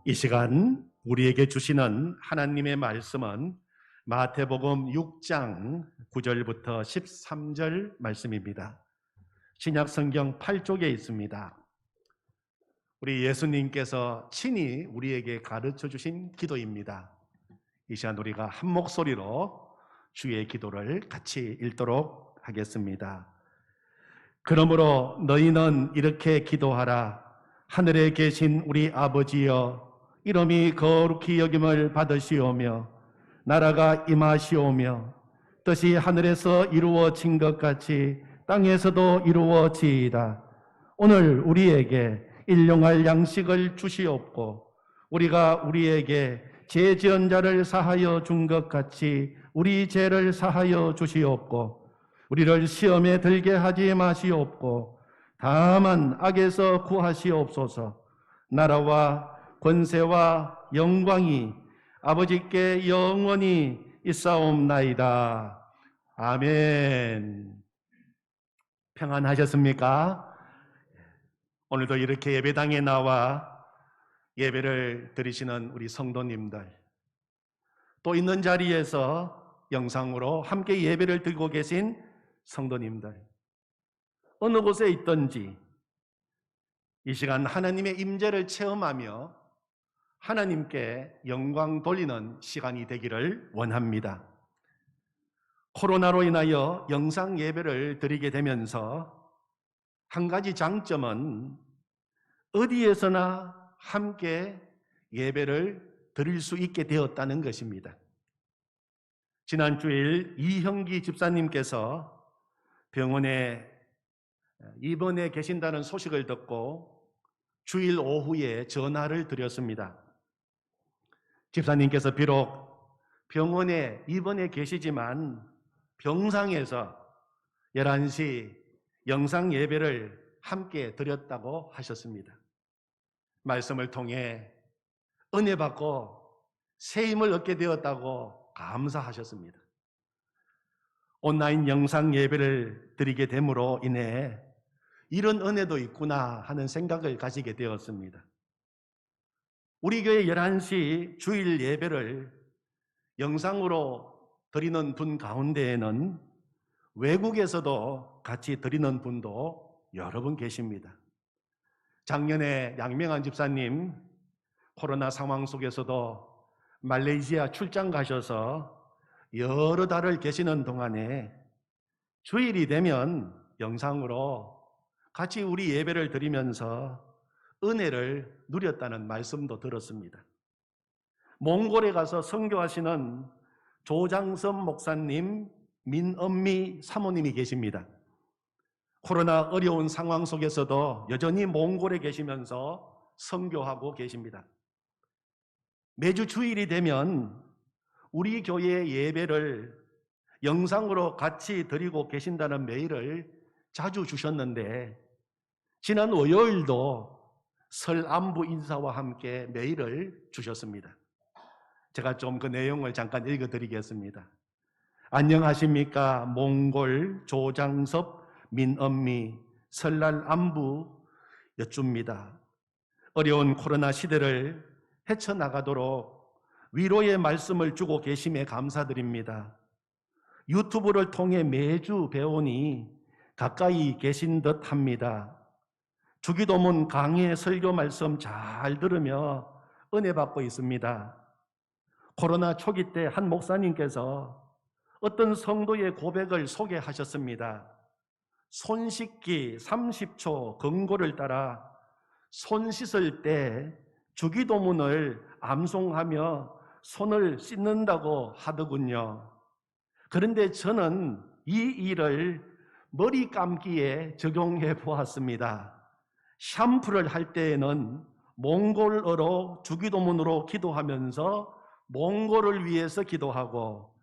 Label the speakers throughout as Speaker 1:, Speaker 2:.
Speaker 1: 이 시간 우리에게 주시는 하나님의 말씀은 마태복음 6장 9절부터 13절 말씀입니다. 신약성경 8쪽에 있습니다. 우리 예수님께서 친히 우리에게 가르쳐 주신 기도입니다. 이 시간 우리가 한 목소리로 주의 기도를 같이 읽도록 하겠습니다. 그러므로 너희는 이렇게 기도하라. 하늘에 계신 우리 아버지여, 이름이 거룩히 여김을 받으시오며 나라가 임하시오며 뜻이 하늘에서 이루어진 것 같이 땅에서도 이루어지이다. 오늘 우리에게 일용할 양식을 주시옵고 우리가 우리에게 죄 지은 자를 사하여 준 것 같이 우리 죄를 사하여 주시옵고 우리를 시험에 들게 하지 마시옵고 다만 악에서 구하시옵소서. 나라와 권세와 영광이 아버지께 영원히 있사옵나이다. 아멘. 평안하셨습니까? 오늘도 이렇게 예배당에 나와 예배를 드리시는 우리 성도님들, 또 있는 자리에서 영상으로 함께 예배를 드리고 계신 성도님들, 어느 곳에 있든지 이 시간 하나님의 임재를 체험하며 하나님께 영광 돌리는 시간이 되기를 원합니다. 코로나로 인하여 영상 예배를 드리게 되면서 한 가지 장점은 어디에서나 함께 예배를 드릴 수 있게 되었다는 것입니다. 지난 주일 이형기 집사님께서 병원에 입원해 계신다는 소식을 듣고 주일 오후에 전화를 드렸습니다. 집사님께서 비록 병원에 입원해 계시지만 병상에서 11시 영상 예배를 함께 드렸다고 하셨습니다. 말씀을 통해 은혜 받고 새 힘을 얻게 되었다고 감사하셨습니다. 온라인 영상 예배를 드리게 됨으로 인해 이런 은혜도 있구나 하는 생각을 가지게 되었습니다. 우리 교회 11시 주일 예배를 영상으로 드리는 분 가운데에는 외국에서도 같이 드리는 분도 여러 분 계십니다. 작년에 양명한 집사님 코로나 상황 속에서도 말레이시아 출장 가셔서 여러 달을 계시는 동안에 주일이 되면 영상으로 같이 우리 예배를 드리면서 은혜를 누렸다는 말씀도 들었습니다. 몽골에 가서 선교하시는 조장섭 목사님, 민엄미 사모님이 계십니다. 코로나 어려운 상황 속에서도 여전히 몽골에 계시면서 선교하고 계십니다. 매주 주일이 되면 우리 교회의 예배를 영상으로 같이 드리고 계신다는 메일을 자주 주셨는데 지난 월요일도 설 안부 인사와 함께 메일을 주셨습니다. 제가 좀 그 내용을 잠깐 읽어드리겠습니다. 안녕하십니까? 몽골 조장섭 민엄미 설날 안부 여쭙니다. 어려운 코로나 시대를 헤쳐나가도록 위로의 말씀을 주고 계심에 감사드립니다. 유튜브를 통해 매주 배우니 가까이 계신 듯 합니다. 주기도문 강의 설교 말씀 잘 들으며 은혜 받고 있습니다. 코로나 초기 때 한 목사님께서 어떤 성도의 고백을 소개하셨습니다. 손 씻기 30초 경고를 따라 손 씻을 때 주기도문을 암송하며 손을 씻는다고 하더군요. 그런데 저는 이 일을 머리 감기에 적용해 보았습니다. 샴푸를 할 때에는 몽골어로 주기도문으로 기도하면서 몽골을 위해서 기도하고,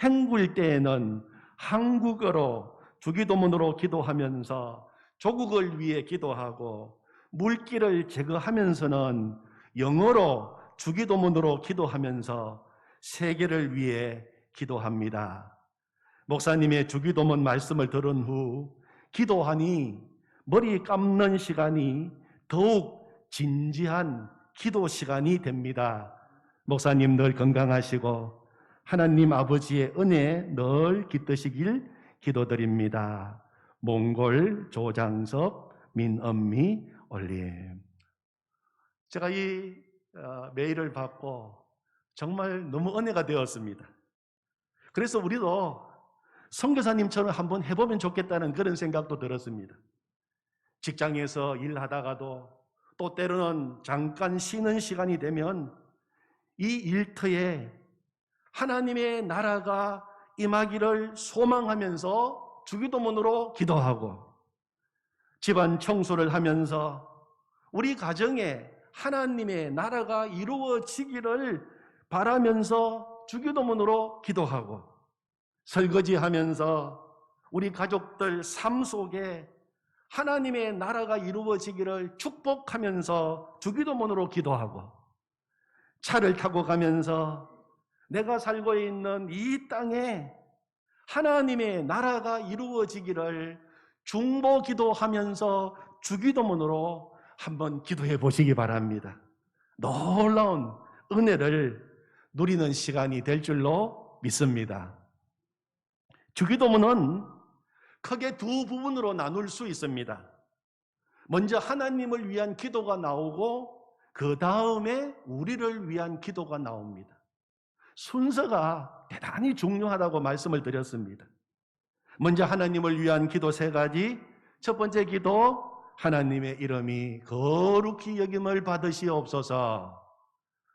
Speaker 1: 헹굴 때에는 한국어로 주기도문으로 기도하면서 조국을 위해 기도하고, 물기를 제거하면서는 영어로 주기도문으로 기도하면서 세계를 위해 기도합니다. 목사님의 주기도문 말씀을 들은 후 기도하니 머리 감는 시간이 더욱 진지한 기도 시간이 됩니다. 목사님 늘 건강하시고 하나님 아버지의 은혜 늘 깃드시길 기도드립니다. 몽골 조장섭 민엄미 올림. 제가 이 메일을 받고 정말 너무 은혜가 되었습니다. 그래서 우리도 선교사님처럼 한번 해보면 좋겠다는 그런 생각도 들었습니다. 직장에서 일하다가도 또 때로는 잠깐 쉬는 시간이 되면 이 일터에 하나님의 나라가 임하기를 소망하면서 주기도문으로 기도하고, 집안 청소를 하면서 우리 가정에 하나님의 나라가 이루어지기를 바라면서 주기도문으로 기도하고, 설거지하면서 우리 가족들 삶 속에 하나님의 나라가 이루어지기를 축복하면서 주기도문으로 기도하고, 차를 타고 가면서 내가 살고 있는 이 땅에 하나님의 나라가 이루어지기를 중보 기도하면서 주기도문으로 한번 기도해 보시기 바랍니다. 놀라운 은혜를 누리는 시간이 될 줄로 믿습니다. 주기도문은 크게 두 부분으로 나눌 수 있습니다. 먼저 하나님을 위한 기도가 나오고 그 다음에 우리를 위한 기도가 나옵니다. 순서가 대단히 중요하다고 말씀을 드렸습니다. 먼저 하나님을 위한 기도 세 가지. 첫 번째 기도, 하나님의 이름이 거룩히 여김을 받으시옵소서.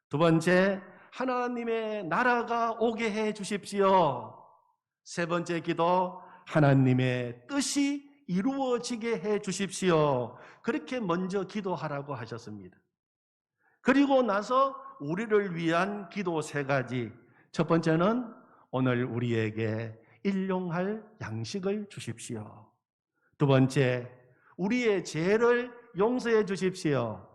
Speaker 1: 두 번째, 하나님의 나라가 오게 해 주십시오. 세 번째 기도, 하나님의 뜻이 이루어지게 해 주십시오. 그렇게 먼저 기도하라고 하셨습니다. 그리고 나서 우리를 위한 기도 세 가지. 첫 번째는 오늘 우리에게 일용할 양식을 주십시오. 두 번째, 우리의 죄를 용서해 주십시오.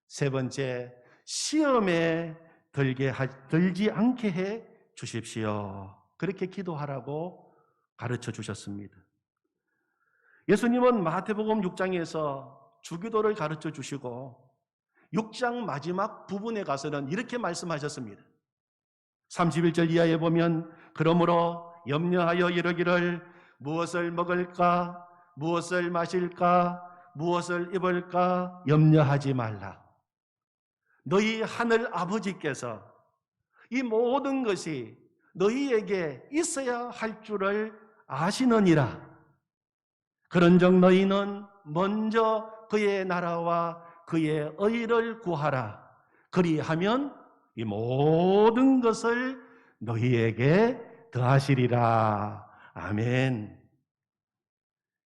Speaker 1: 세 번째, 시험에 들지 않게 해 주십시오. 그렇게 기도하라고 가르쳐 주셨습니다. 예수님은 마태복음 6장에서 주기도를 가르쳐 주시고 6장 마지막 부분에 가서는 이렇게 말씀하셨습니다. 31절 이하에 보면, 그러므로 염려하여 이르기를 무엇을 먹을까, 무엇을 마실까, 무엇을 입을까 염려하지 말라. 너희 하늘 아버지께서 이 모든 것이 너희에게 있어야 할 줄을 아시느니라. 그런즉 너희는 먼저 그의 나라와 그의 의를 구하라. 그리하면 이 모든 것을 너희에게 더하시리라. 아멘.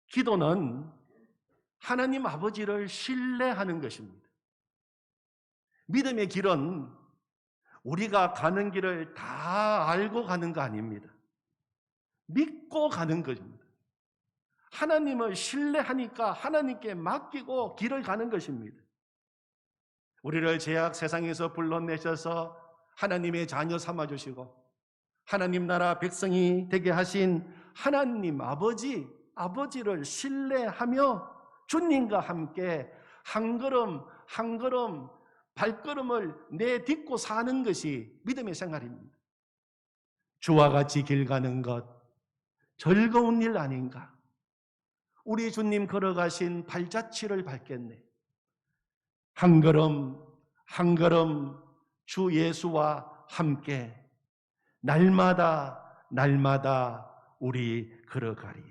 Speaker 1: 기도는 하나님 아버지를 신뢰하는 것입니다. 믿음의 길은 우리가 가는 길을 다 알고 가는 거 아닙니다. 믿고 가는 것입니다. 하나님을 신뢰하니까 하나님께 맡기고 길을 가는 것입니다. 우리를 죄악 세상에서 불러내셔서 하나님의 자녀 삼아주시고 하나님 나라 백성이 되게 하신 하나님 아버지를 신뢰하며 주님과 함께 한 걸음 한 걸음 발걸음을 내딛고 사는 것이 믿음의 생활입니다. 주와 같이 길 가는 것 즐거운 일 아닌가? 우리 주님 걸어가신 발자취를 밟겠네. 한 걸음 한 걸음 주 예수와 함께 날마다 우리 걸어가리.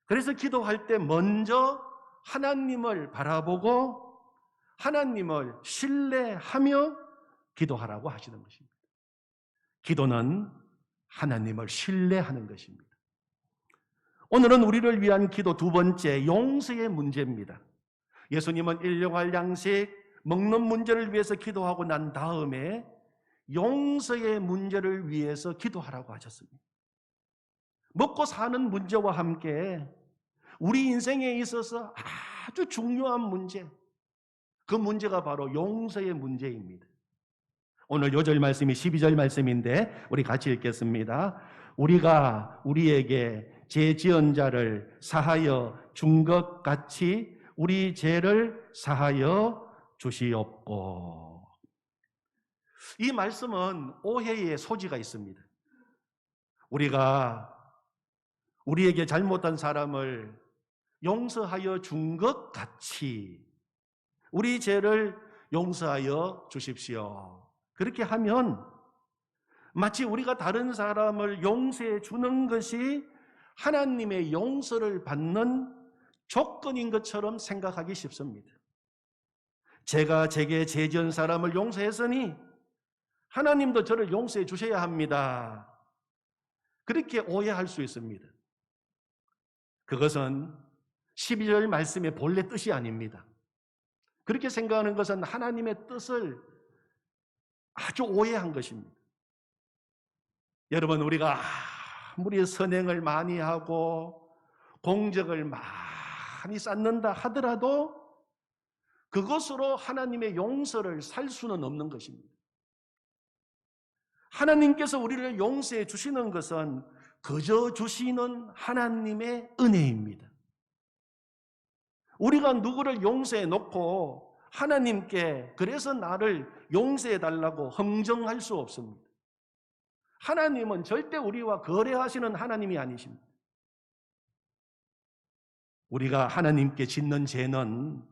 Speaker 1: 그래서 기도할 때 먼저 하나님을 바라보고 하나님을 신뢰하며 기도하라고 하시는 것입니다. 기도는 하나님을 신뢰하는 것입니다. 오늘은 우리를 위한 기도 두 번째, 용서의 문제입니다. 예수님은 일용할 양식, 먹는 문제를 위해서 기도하고 난 다음에 용서의 문제를 위해서 기도하라고 하셨습니다. 먹고 사는 문제와 함께 우리 인생에 있어서 아주 중요한 문제, 그 문제가 바로 용서의 문제입니다. 오늘 요절 말씀이 12절 말씀인데 우리 같이 읽겠습니다. 우리가 우리에게 죄 지은 자를 사하여 준 것 같이 우리 죄를 사하여 주시옵고. 이 말씀은 오해의 소지가 있습니다. 우리가 우리에게 잘못한 사람을 용서하여 준 것 같이 우리 죄를 용서하여 주십시오. 그렇게 하면 마치 우리가 다른 사람을 용서해 주는 것이 하나님의 용서를 받는 조건인 것처럼 생각하기 쉽습니다. 제가 제게 죄 지은 사람을 용서했으니 하나님도 저를 용서해 주셔야 합니다. 그렇게 오해할 수 있습니다. 그것은 12절 말씀의 본래 뜻이 아닙니다. 그렇게 생각하는 것은 하나님의 뜻을 아주 오해한 것입니다. 여러분, 우리가 아무리 선행을 많이 하고 공적을 많이 쌓는다 하더라도 그것으로 하나님의 용서를 살 수는 없는 것입니다. 하나님께서 우리를 용서해 주시는 것은 그저 주시는 하나님의 은혜입니다. 우리가 누구를 용서해 놓고 하나님께 그래서 나를 용서해 달라고 흥정할 수 없습니다. 하나님은 절대 우리와 거래하시는 하나님이 아니십니다. 우리가 하나님께 짓는 죄는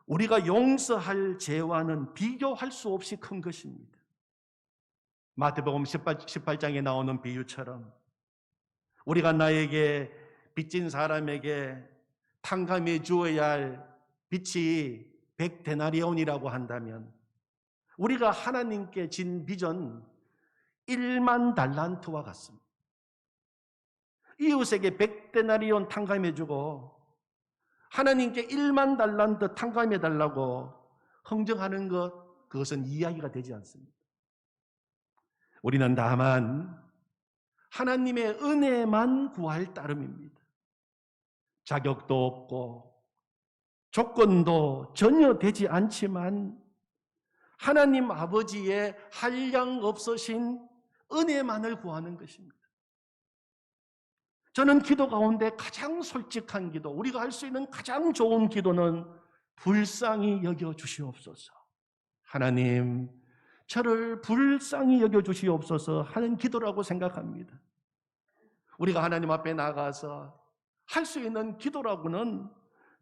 Speaker 1: 우리가 용서할 죄와는 비교할 수 없이 큰 것입니다. 마태복음 18장에 나오는 비유처럼 우리가 나에게 빚진 사람에게 탕감해 주어야 할 빚이 100데나리온이라고 한다면 우리가 하나님께 진 빚은 1만 달란트와 같습니다. 이웃에게 100데나리온 탕감해 주고 하나님께 1만 달란트 탕감해 달라고 흥정하는 것, 그것은 이야기가 되지 않습니다. 우리는 다만 하나님의 은혜만 구할 따름입니다. 자격도 없고 조건도 전혀 되지 않지만 하나님 아버지의 한량 없으신 은혜만을 구하는 것입니다. 저는 기도 가운데 가장 솔직한 기도, 우리가 할 수 있는 가장 좋은 기도는 불쌍히 여겨 주시옵소서. 하나님, 저를 불쌍히 여겨 주시옵소서 하는 기도라고 생각합니다. 우리가 하나님 앞에 나가서 할 수 있는 기도라고는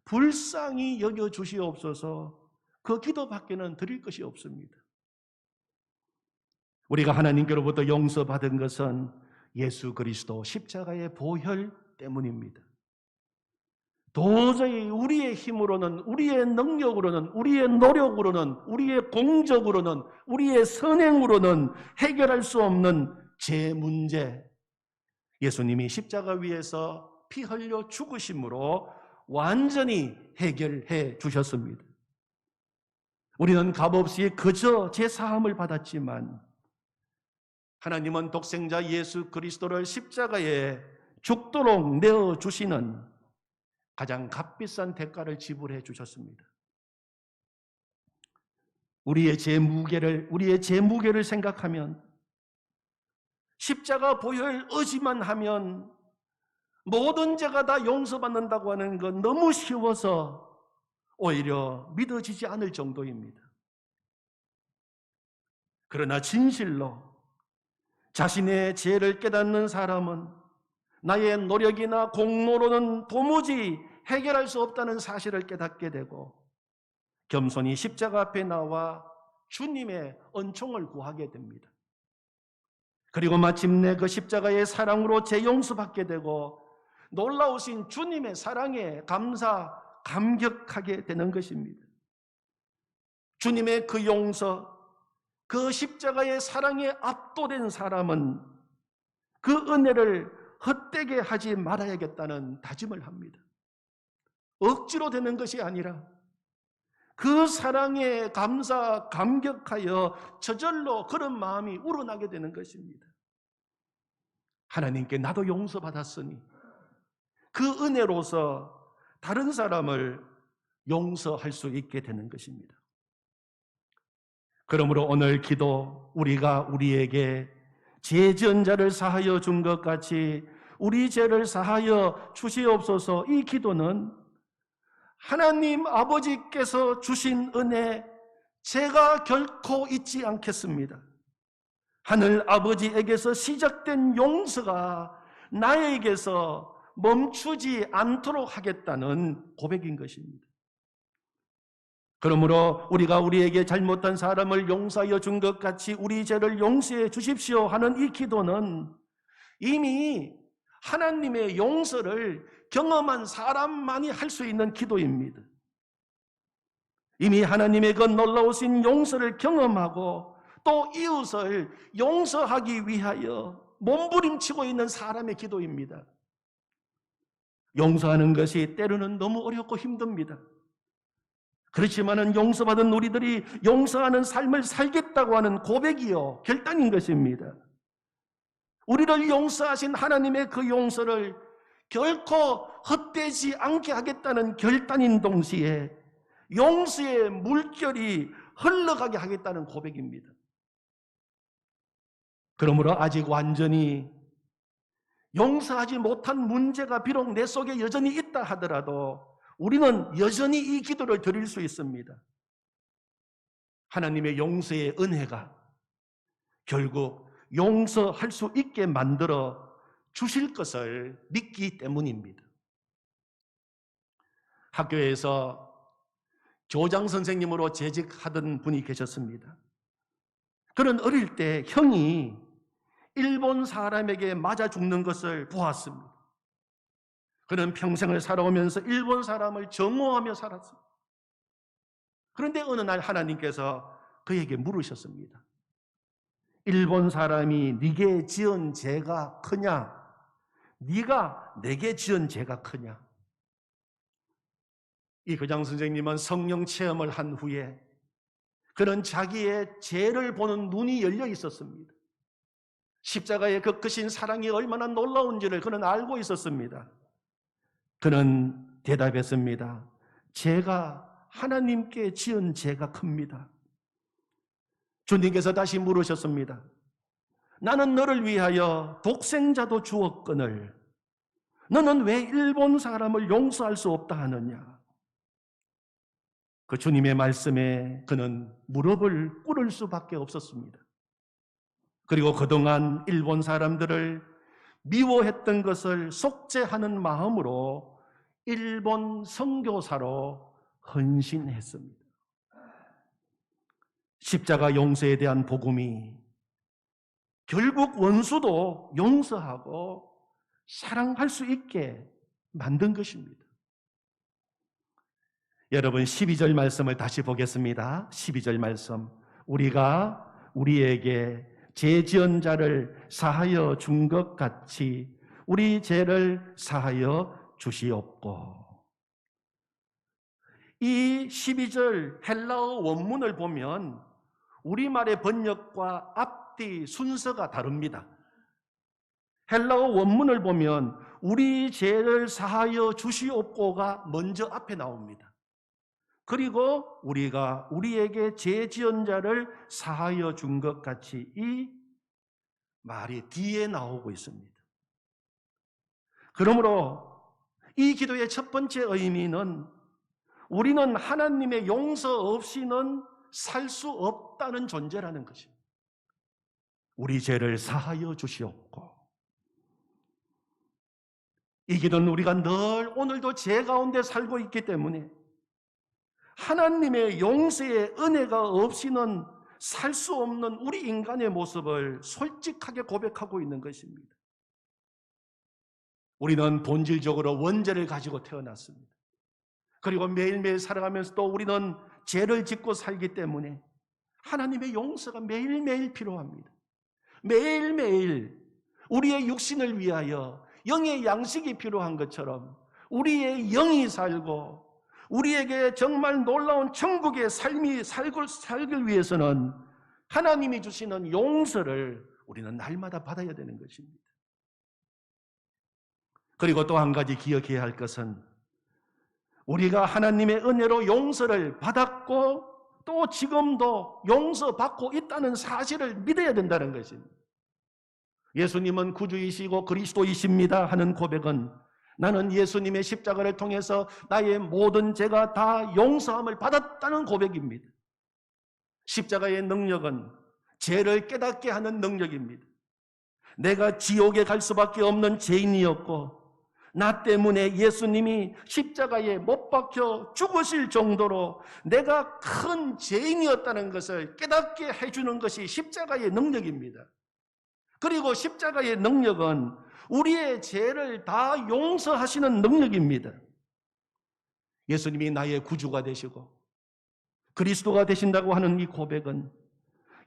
Speaker 1: 불쌍히 여겨 주시옵소서, 그 기도밖에는 드릴 것이 없습니다. 우리가 하나님께로부터 용서받은 것은 예수 그리스도 십자가의 보혈 때문입니다. 도저히 우리의 힘으로는, 우리의 능력으로는, 우리의 노력으로는, 우리의 공적으로는, 우리의 선행으로는 해결할 수 없는 제 문제, 예수님이 십자가 위에서 피 흘려 죽으심으로 완전히 해결해 주셨습니다. 우리는 값없이 그저 제사함을 받았지만 하나님은 독생자 예수 그리스도를 십자가에 죽도록 내어주시는 가장 값비싼 대가를 지불해 주셨습니다. 우리의 제 무게를 생각하면 십자가 보혈 의지만 하면 모든 죄가 다 용서받는다고 하는 건 너무 쉬워서 오히려 믿어지지 않을 정도입니다. 그러나 진실로 자신의 죄를 깨닫는 사람은 나의 노력이나 공로로는 도무지 해결할 수 없다는 사실을 깨닫게 되고 겸손히 십자가 앞에 나와 주님의 은총을 구하게 됩니다. 그리고 마침내 그 십자가의 사랑으로 재용서받게 되고 놀라우신 주님의 사랑에 감격하게 되는 것입니다. 주님의 그 용서, 그 십자가의 사랑에 압도된 사람은 그 은혜를 헛되게 하지 말아야겠다는 다짐을 합니다. 억지로 되는 것이 아니라 그 사랑에 감격하여 저절로 그런 마음이 우러나게 되는 것입니다. 하나님께 나도 용서받았으니 그 은혜로서 다른 사람을 용서할 수 있게 되는 것입니다. 그러므로 오늘 기도, 우리가 우리에게 죄 지은 자를 사하여 준 것 같이 우리 죄를 사하여 주시옵소서, 이 기도는 하나님 아버지께서 주신 은혜 제가 결코 잊지 않겠습니다. 하늘 아버지에게서 시작된 용서가 나에게서 멈추지 않도록 하겠다는 고백인 것입니다. 그러므로 우리가 우리에게 잘못한 사람을 용서하여 준 것 같이 우리 죄를 용서해 주십시오 하는 이 기도는 이미 하나님의 용서를 경험한 사람만이 할 수 있는 기도입니다. 이미 하나님의 그 놀라우신 용서를 경험하고 또 이웃을 용서하기 위하여 몸부림치고 있는 사람의 기도입니다. 용서하는 것이 때로는 너무 어렵고 힘듭니다. 그렇지만은 용서받은 우리들이 용서하는 삶을 살겠다고 하는 고백이요, 결단인 것입니다. 우리를 용서하신 하나님의 그 용서를 결코 헛되지 않게 하겠다는 결단인 동시에 용서의 물결이 흘러가게 하겠다는 고백입니다. 그러므로 아직 완전히 용서하지 못한 문제가 비록 내 속에 여전히 있다 하더라도 우리는 여전히 이 기도를 드릴 수 있습니다. 하나님의 용서의 은혜가 결국 용서할 수 있게 만들어 주실 것을 믿기 때문입니다. 학교에서 교장 선생님으로 재직하던 분이 계셨습니다. 그는 어릴 때 형이 일본 사람에게 맞아 죽는 것을 보았습니다. 그는 평생을 살아오면서 일본 사람을 정오하며 살았습니다. 그런데 어느 날 하나님께서 그에게 물으셨습니다. 일본 사람이 네게 지은 죄가 크냐? 네가 내게 지은 죄가 크냐? 이 교장 선생님은 성령 체험을 한 후에 그는 자기의 죄를 보는 눈이 열려 있었습니다. 십자가의 그 크신 사랑이 얼마나 놀라운지를 그는 알고 있었습니다. 그는 대답했습니다. 제가 하나님께 지은 죄가 큽니다. 주님께서 다시 물으셨습니다. 나는 너를 위하여 독생자도 주었거늘 너는 왜 일본 사람을 용서할 수 없다 하느냐? 그 주님의 말씀에 그는 무릎을 꿇을 수밖에 없었습니다. 그리고 그동안 일본 사람들을 미워했던 것을 속죄하는 마음으로 일본 선교사로 헌신했습니다. 십자가 용서에 대한 복음이 결국 원수도 용서하고 사랑할 수 있게 만든 것입니다. 여러분 12절 말씀을 다시 보겠습니다. 12절 말씀. 우리가 우리에게 죄 지은 자를 사하여 준 것 같이 우리 죄를 사하여 주시옵고. 이 12절 헬라어 원문을 보면 우리말의 번역과 앞뒤 순서가 다릅니다. 헬라어 원문을 보면 우리 죄를 사하여 주시옵고가 먼저 앞에 나옵니다. 그리고 우리가 우리에게 죄 지은 자를 사하여 준 것 같이 이 말이 뒤에 나오고 있습니다. 그러므로 이 기도의 첫 번째 의미는 우리는 하나님의 용서 없이는 살 수 없다는 존재라는 것입니다. 우리 죄를 사하여 주시옵고. 이 기도는 우리가 늘 오늘도 죄 가운데 살고 있기 때문에 하나님의 용서의 은혜가 없이는 살 수 없는 우리 인간의 모습을 솔직하게 고백하고 있는 것입니다. 우리는 본질적으로 원죄를 가지고 태어났습니다. 그리고 매일매일 살아가면서 또 우리는 죄를 짓고 살기 때문에 하나님의 용서가 매일매일 필요합니다. 매일매일 우리의 육신을 위하여 영의 양식이 필요한 것처럼 우리의 영이 살고 우리에게 정말 놀라운 천국의 삶이 살기 위해서는 하나님이 주시는 용서를 우리는 날마다 받아야 되는 것입니다. 그리고 또 한 가지 기억해야 할 것은 우리가 하나님의 은혜로 용서를 받았고 또 지금도 용서받고 있다는 사실을 믿어야 된다는 것입니다. 예수님은 구주이시고 그리스도이십니다 하는 고백은 나는 예수님의 십자가를 통해서 나의 모든 죄가 다 용서함을 받았다는 고백입니다. 십자가의 능력은 죄를 깨닫게 하는 능력입니다. 내가 지옥에 갈 수밖에 없는 죄인이었고 나 때문에 예수님이 십자가에 못 박혀 죽으실 정도로 내가 큰 죄인이었다는 것을 깨닫게 해주는 것이 십자가의 능력입니다. 그리고 십자가의 능력은 우리의 죄를 다 용서하시는 능력입니다. 예수님이 나의 구주가 되시고 그리스도가 되신다고 하는 이 고백은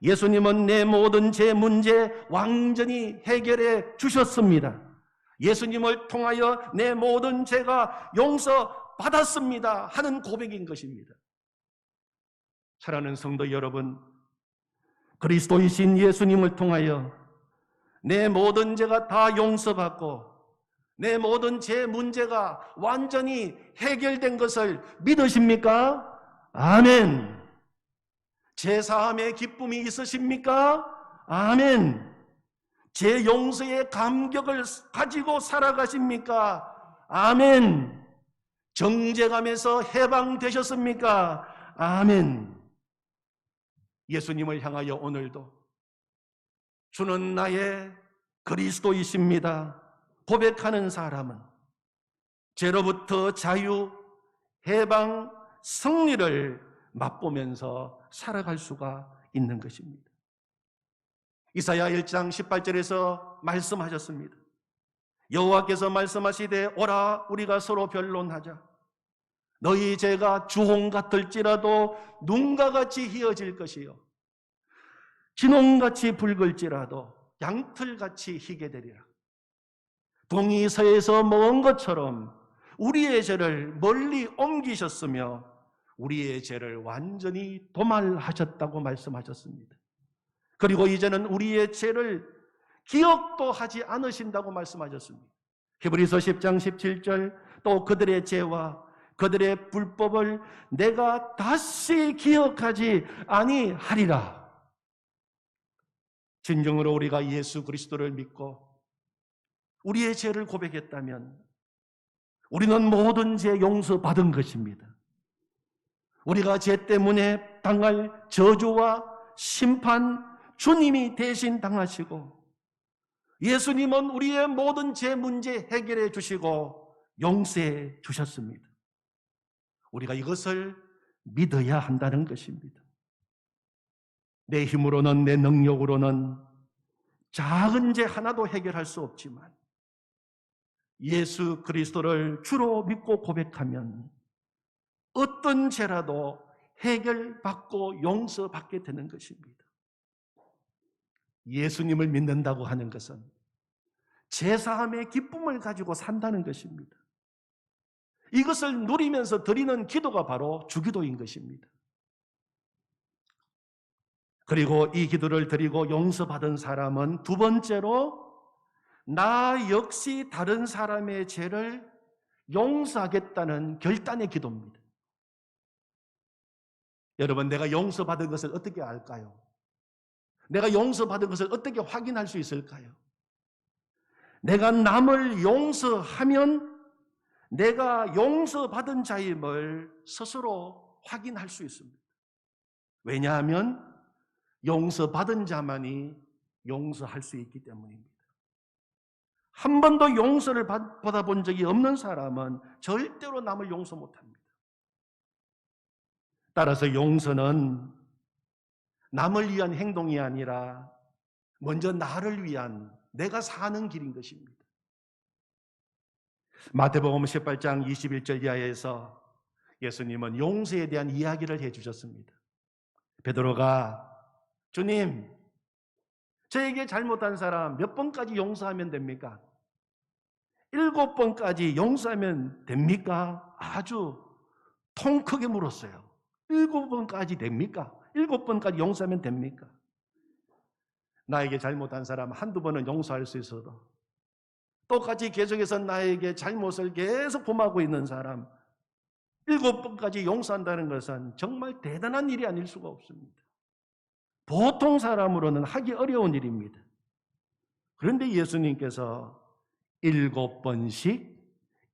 Speaker 1: 예수님은 내 모든 죄 문제 완전히 해결해 주셨습니다. 예수님을 통하여 내 모든 죄가 용서받았습니다 하는 고백인 것입니다. 사랑하는 성도 여러분, 그리스도이신 예수님을 통하여 내 모든 죄가 다 용서받고 내 모든 죄 문제가 완전히 해결된 것을 믿으십니까? 아멘. 죄사함의 기쁨이 있으십니까? 아멘. 죄 용서의 감격을 가지고 살아가십니까? 아멘. 정죄감에서 해방되셨습니까? 아멘. 예수님을 향하여 오늘도 주는 나의 그리스도이십니다 고백하는 사람은 죄로부터 자유, 해방, 승리를 맛보면서 살아갈 수가 있는 것입니다. 이사야 1장 18절에서 말씀하셨습니다. 여호와께서 말씀하시되 오라 우리가 서로 변론하자. 너희 죄가 주홍 같을지라도 눈과 같이 희어질 것이요 진홍같이 붉을지라도 양털같이 희게 되리라. 동이 서에서 먹은 것처럼 우리의 죄를 멀리 옮기셨으며 우리의 죄를 완전히 도말하셨다고 말씀하셨습니다. 그리고 이제는 우리의 죄를 기억도 하지 않으신다고 말씀하셨습니다. 히브리서 10장 17절 또 그들의 죄와 그들의 불법을 내가 다시 기억하지 아니하리라. 진정으로 우리가 예수 그리스도를 믿고 우리의 죄를 고백했다면 우리는 모든 죄 용서받은 것입니다. 우리가 죄 때문에 당할 저주와 심판 주님이 대신 당하시고 예수님은 우리의 모든 죄 문제 해결해 주시고 용서해 주셨습니다. 우리가 이것을 믿어야 한다는 것입니다. 내 힘으로는 내 능력으로는 작은 죄 하나도 해결할 수 없지만 예수 그리스도를 주로 믿고 고백하면 어떤 죄라도 해결받고 용서받게 되는 것입니다. 예수님을 믿는다고 하는 것은 제사함의 기쁨을 가지고 산다는 것입니다. 이것을 누리면서 드리는 기도가 바로 주기도인 것입니다. 그리고 이 기도를 드리고 용서받은 사람은 두 번째로 나 역시 다른 사람의 죄를 용서하겠다는 결단의 기도입니다. 여러분, 내가 용서받은 것을 어떻게 알까요? 내가 용서받은 것을 어떻게 확인할 수 있을까요? 내가 남을 용서하면 내가 용서받은 자임을 스스로 확인할 수 있습니다. 왜냐하면 용서받은 자만이 용서할 수 있기 때문입니다. 한 번도 용서를 받아본 적이 없는 사람은 절대로 남을 용서 못합니다. 따라서 용서는 남을 위한 행동이 아니라 먼저 나를 위한 내가 사는 길인 것입니다. 마태복음 18장 21절 이하에서 예수님은 용서에 대한 이야기를 해주셨습니다. 베드로가 주님, 저에게 잘못한 사람 몇 번까지 용서하면 됩니까? 7번까지 용서하면 됩니까? 아주 통 크게 물었어요. 7번까지 됩니까? 7번까지 용서하면 됩니까? 나에게 잘못한 사람 한두 번은 용서할 수 있어도 똑같이 계속해서 나에게 잘못을 계속 범하고 있는 사람 7번까지 용서한다는 것은 정말 대단한 일이 아닐 수가 없습니다. 보통 사람으로는 하기 어려운 일입니다. 그런데 예수님께서 7번씩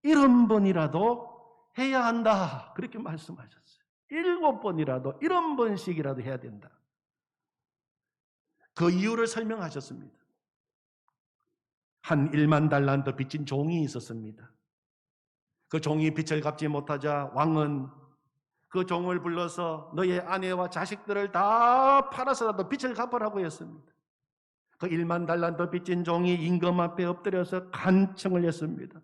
Speaker 1: 이런 번이라도 해야 한다. 그렇게 말씀하셨어요. 7번이라도 이런 번씩이라도 해야 된다. 그 이유를 설명하셨습니다. 한 1만 달란트 빚진 종이 있었습니다. 그 종이 빚을 갚지 못하자 왕은 그 종을 불러서 너의 아내와 자식들을 다 팔아서라도 빚을 갚으라고 했습니다. 그 1만 달란트 빚진 종이 임금 앞에 엎드려서 간청을 했습니다.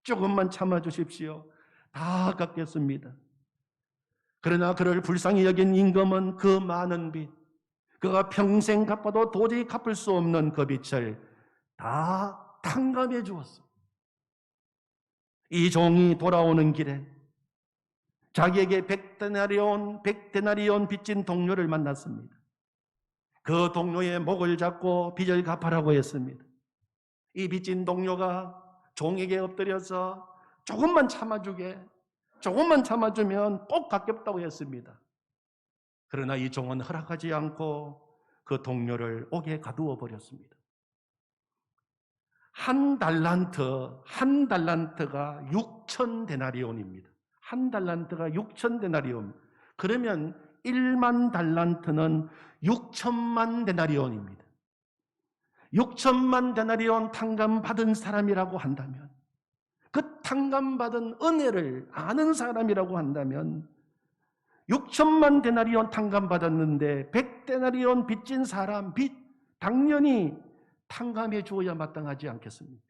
Speaker 1: 조금만 참아주십시오. 다 갚겠습니다. 그러나 그를 불쌍히 여긴 임금은 그 많은 빚, 그가 평생 갚아도 도저히 갚을 수 없는 그 빚을 다 탕감해 주었습니다. 이 종이 돌아오는 길에 자기에게 100데나리온 빚진 동료를 만났습니다. 그 동료의 목을 잡고 빚을 갚아라고 했습니다. 이 빚진 동료가 종에게 엎드려서 조금만 참아주면 꼭 갚겠다고 했습니다. 그러나 이 종은 허락하지 않고 그 동료를 옥에 가두어 버렸습니다. 한 달란트가 6,000데나리온입니다. 한 달란트가 6,000데나리온. 그러면 1만 달란트는 6천만 데나리온입니다. 6천만 데나리온 탕감받은 사람이라고 한다면, 그 탕감받은 은혜를 아는 사람이라고 한다면 6천만 데나리온 탕감받았는데 100데나리온 빚진 사람 빚 당연히 탕감해 주어야 마땅하지 않겠습니까?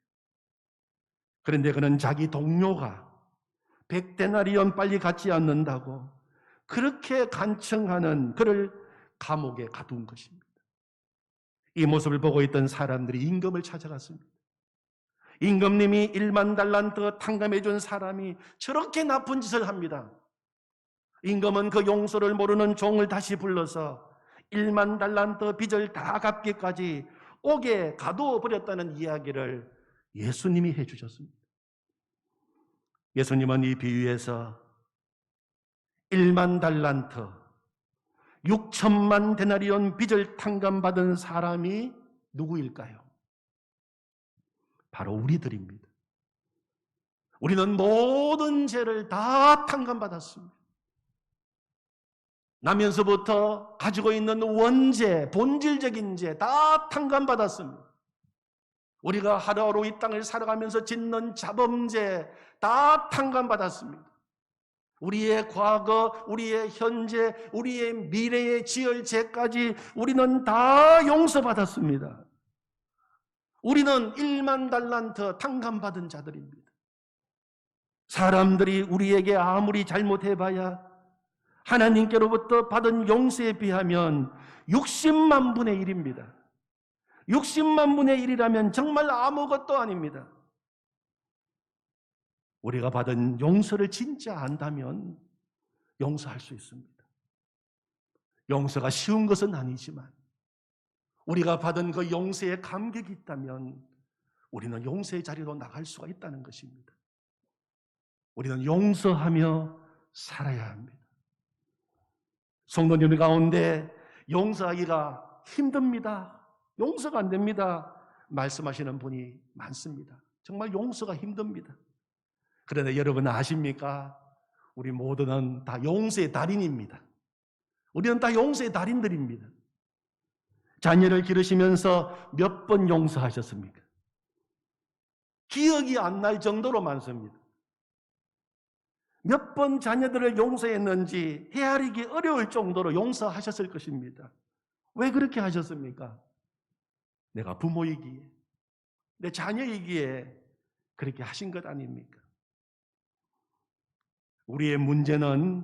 Speaker 1: 그런데 그는 자기 동료가 100데나리온 빨리 갚지 않는다고 그렇게 간청하는 그를 감옥에 가둔 것입니다. 이 모습을 보고 있던 사람들이 임금을 찾아갔습니다. 임금님이 1만 달란트 탕감해 준 사람이 저렇게 나쁜 짓을 합니다. 임금은 그 용서를 모르는 종을 다시 불러서 1만 달란트 빚을 다 갚기까지 옥에 가두어 버렸다는 이야기를 예수님이 해주셨습니다. 예수님은 이 비유에서 1만 달란트 6천만 데나리온 빚을 탕감받은 사람이 누구일까요? 바로 우리들입니다. 우리는 모든 죄를 다 탕감받았습니다. 나면서부터 가지고 있는 원죄, 본질적인 죄 다 탕감받았습니다. 우리가 하루하루 이 땅을 살아가면서 짓는 자범죄 다 탕감받았습니다. 우리의 과거, 우리의 현재, 우리의 미래에 지을 죄까지 우리는 다 용서받았습니다. 우리는 1만 달란트 탕감받은 자들입니다. 사람들이 우리에게 아무리 잘못해봐야 하나님께로부터 받은 용서에 비하면 60만 분의 1입니다. 60만 분의 1이라면 정말 아무것도 아닙니다. 우리가 받은 용서를 진짜 안다면 용서할 수 있습니다. 용서가 쉬운 것은 아니지만 우리가 받은 그 용서의 감격이 있다면 우리는 용서의 자리로 나갈 수가 있다는 것입니다. 우리는 용서하며 살아야 합니다. 성도님 가운데 용서하기가 힘듭니다. 용서가 안 됩니다. 말씀하시는 분이 많습니다. 정말 용서가 힘듭니다. 그런데 여러분 아십니까? 우리 모두는 다 용서의 달인입니다. 우리는 다 용서의 달인들입니다. 자녀를 기르시면서 몇 번 용서하셨습니까? 기억이 안 날 정도로 많습니다. 몇 번 자녀들을 용서했는지 헤아리기 어려울 정도로 용서하셨을 것입니다. 왜 그렇게 하셨습니까? 내가 부모이기에, 내 자녀이기에 그렇게 하신 것 아닙니까? 우리의 문제는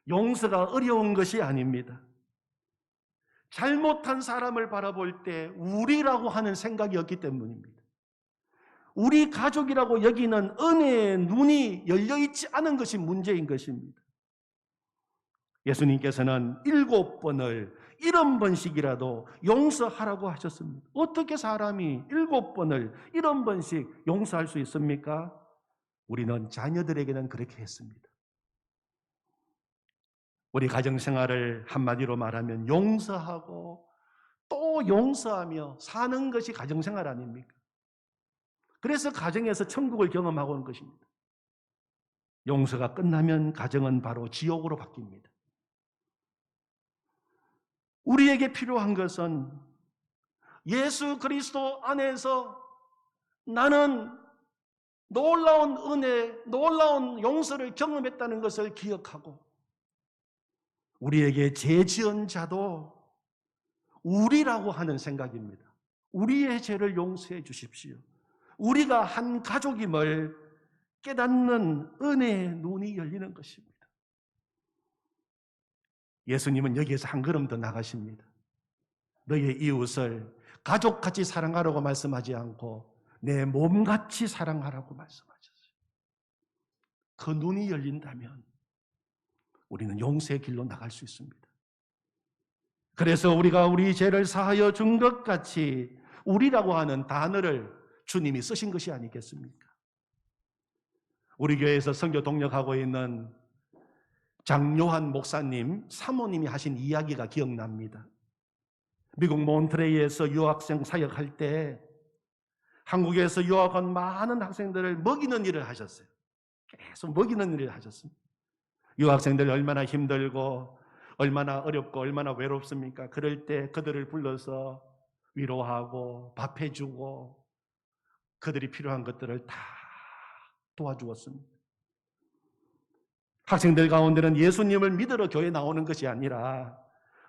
Speaker 1: 용서가 어려운 것이 아닙니다. 잘못한 사람을 바라볼 때 우리라고 하는 생각이 없기 때문입니다. 우리 가족이라고 여기는 은혜의 눈이 열려있지 않은 것이 문제인 것입니다. 예수님께서는 7번을 70번씩이라도 용서하라고 하셨습니다. 어떻게 사람이 7번을 70번씩 용서할 수 있습니까? 우리는 자녀들에게는 그렇게 했습니다. 우리 가정생활을 한마디로 말하면 용서하고 또 용서하며 사는 것이 가정생활 아닙니까? 그래서 가정에서 천국을 경험하고 오는 것입니다. 용서가 끝나면 가정은 바로 지옥으로 바뀝니다. 우리에게 필요한 것은 예수 그리스도 안에서 나는 놀라운 은혜, 놀라운 용서를 경험했다는 것을 기억하고, 우리에게 죄 지은 자도 우리라고 하는 생각입니다. 우리의 죄를 용서해 주십시오. 우리가 한 가족임을 깨닫는 은혜의 눈이 열리는 것입니다. 예수님은 여기에서 한 걸음 더 나가십니다. 너의 이웃을 가족같이 사랑하라고 말씀하지 않고 내 몸같이 사랑하라고 말씀하셨어요. 그 눈이 열린다면 우리는 용서의 길로 나갈 수 있습니다. 그래서 우리가 우리 죄를 사하여 준 것 같이 우리라고 하는 단어를 주님이 쓰신 것이 아니겠습니까? 우리 교회에서 선교 동역하고 있는 장요한 목사님, 사모님이 하신 이야기가 기억납니다. 미국 몬트레이에서 유학생 사역할 때 한국에서 유학한 많은 학생들을 먹이는 일을 하셨어요. 계속 먹이는 일을 하셨습니다. 유학생들 얼마나 힘들고 얼마나 어렵고 얼마나 외롭습니까? 그럴 때 그들을 불러서 위로하고 밥해주고 그들이 필요한 것들을 다 도와주었습니다. 학생들 가운데는 예수님을 믿으러 교회 나오는 것이 아니라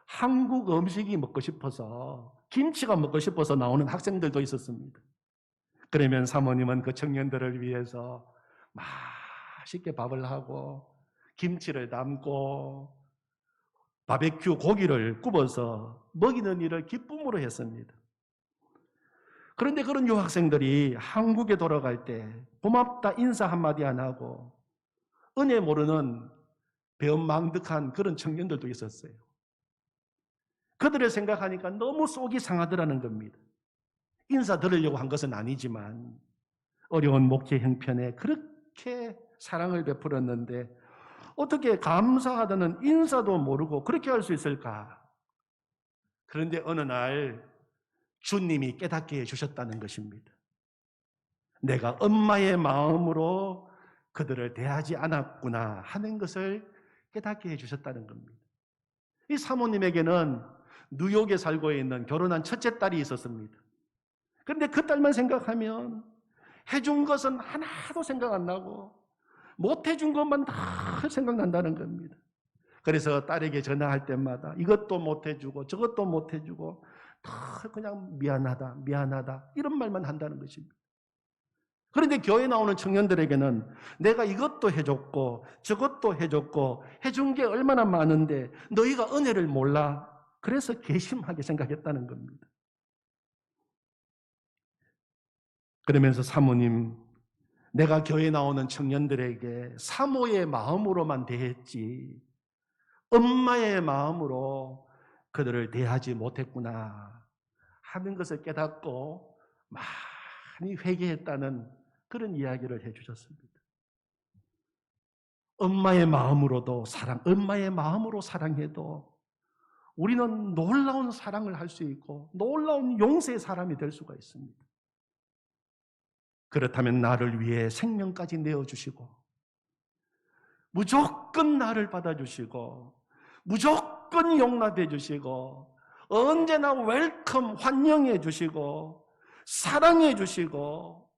Speaker 1: 한국 음식이 먹고 싶어서, 김치가 먹고 싶어서 나오는 학생들도 있었습니다. 그러면 사모님은 그 청년들을 위해서 맛있게 밥을 하고 김치를 담고 바베큐 고기를 굽어서 먹이는 일을 기쁨으로 했습니다. 그런데 그런 유학생들이 한국에 돌아갈 때 고맙다 인사 한마디 안 하고 은혜 모르는 배은망덕한 그런 청년들도 있었어요. 그들을 생각하니까 너무 속이 상하더라는 겁니다. 인사 드리려고 한 것은 아니지만 어려운 목회 형편에 그렇게 사랑을 베풀었는데 어떻게 감사하다는 인사도 모르고 그렇게 할 수 있을까? 그런데 어느 날 주님이 깨닫게 해주셨다는 것입니다. 내가 엄마의 마음으로 그들을 대하지 않았구나 하는 것을 깨닫게 해주셨다는 겁니다. 이 사모님에게는 뉴욕에 살고 있는 결혼한 첫째 딸이 있었습니다. 그런데 그 딸만 생각하면 해준 것은 하나도 생각 안 나고 못 해준 것만 다 생각난다는 겁니다. 그래서 딸에게 전화할 때마다 이것도 못 해주고 저것도 못 해주고 다 그냥 미안하다 미안하다 이런 말만 한다는 것입니다. 그런데 교회 나오는 청년들에게는 내가 이것도 해줬고 저것도 해줬고 해준 게 얼마나 많은데 너희가 은혜를 몰라. 그래서 괘씸하게 생각했다는 겁니다. 그러면서 사모님, 내가 교회 나오는 청년들에게 사모의 마음으로만 대했지 엄마의 마음으로 그들을 대하지 못했구나 하는 것을 깨닫고 많이 회개했다는 그런 이야기를 해주셨습니다. 엄마의 마음으로도 엄마의 마음으로 사랑해도 우리는 놀라운 사랑을 할 수 있고 놀라운 용서의 사람이 될 수가 있습니다. 그렇다면 나를 위해 생명까지 내어주시고 무조건 나를 받아주시고 무조건 용납해 주시고 언제나 웰컴 환영해 주시고 사랑해 주시고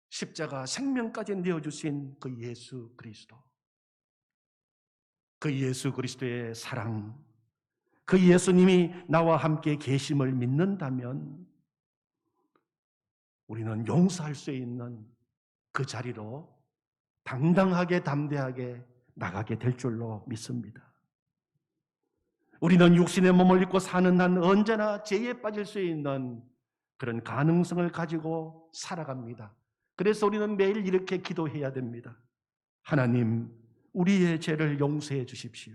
Speaker 1: 십자가 생명까지 내어주신 그 예수 그리스도, 그 예수 그리스도의 사랑, 그 예수님이 나와 함께 계심을 믿는다면 우리는 용서할 수 있는 그 자리로 당당하게 담대하게 나가게 될 줄로 믿습니다. 우리는 육신의 몸을 입고 사는 한 언제나 죄에 빠질 수 있는 그런 가능성을 가지고 살아갑니다. 그래서 우리는 매일 이렇게 기도해야 됩니다. 하나님, 우리의 죄를 용서해 주십시오.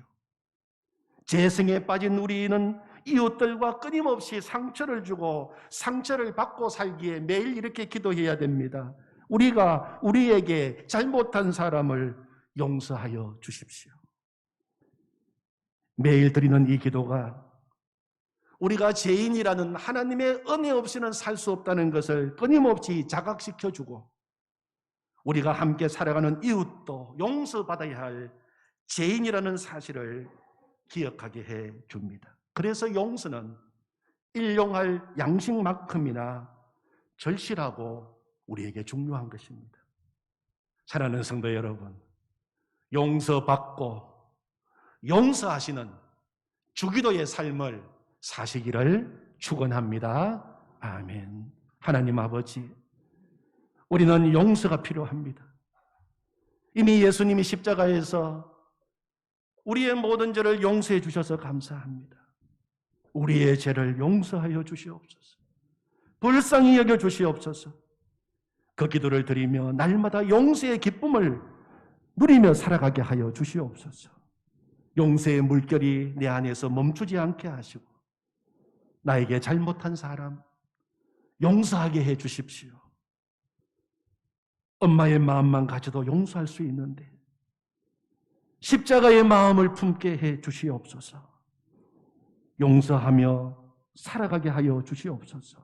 Speaker 1: 죄성에 빠진 우리는 이웃들과 끊임없이 상처를 주고 상처를 받고 살기에 매일 이렇게 기도해야 됩니다. 우리가 우리에게 잘못한 사람을 용서하여 주십시오. 매일 드리는 이 기도가 우리가 죄인이라는 하나님의 은혜 없이는 살 수 없다는 것을 끊임없이 자각시켜주고 우리가 함께 살아가는 이웃도 용서받아야 할 죄인이라는 사실을 기억하게 해 줍니다. 그래서 용서는 일용할 양식만큼이나 절실하고 우리에게 중요한 것입니다. 사랑하는 성도 여러분, 용서받고 용서하시는 주기도의 삶을 사시기를 축원합니다. 아멘. 하나님 아버지, 우리는 용서가 필요합니다. 이미 예수님이 십자가에서 우리의 모든 죄를 용서해 주셔서 감사합니다. 우리의 죄를 용서하여 주시옵소서. 불쌍히 여겨 주시옵소서. 그 기도를 드리며 날마다 용서의 기쁨을 누리며 살아가게 하여 주시옵소서. 용서의 물결이 내 안에서 멈추지 않게 하시고 나에게 잘못한 사람 용서하게 해 주십시오. 엄마의 마음만 가져도 용서할 수 있는데 십자가의 마음을 품게 해 주시옵소서. 용서하며 살아가게 하여 주시옵소서.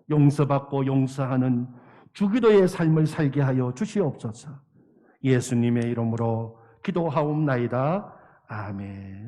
Speaker 1: 용서받고 용서하는 주기도의 삶을 살게 하여 주시옵소서. 예수님의 이름으로 기도하옵나이다. 아멘.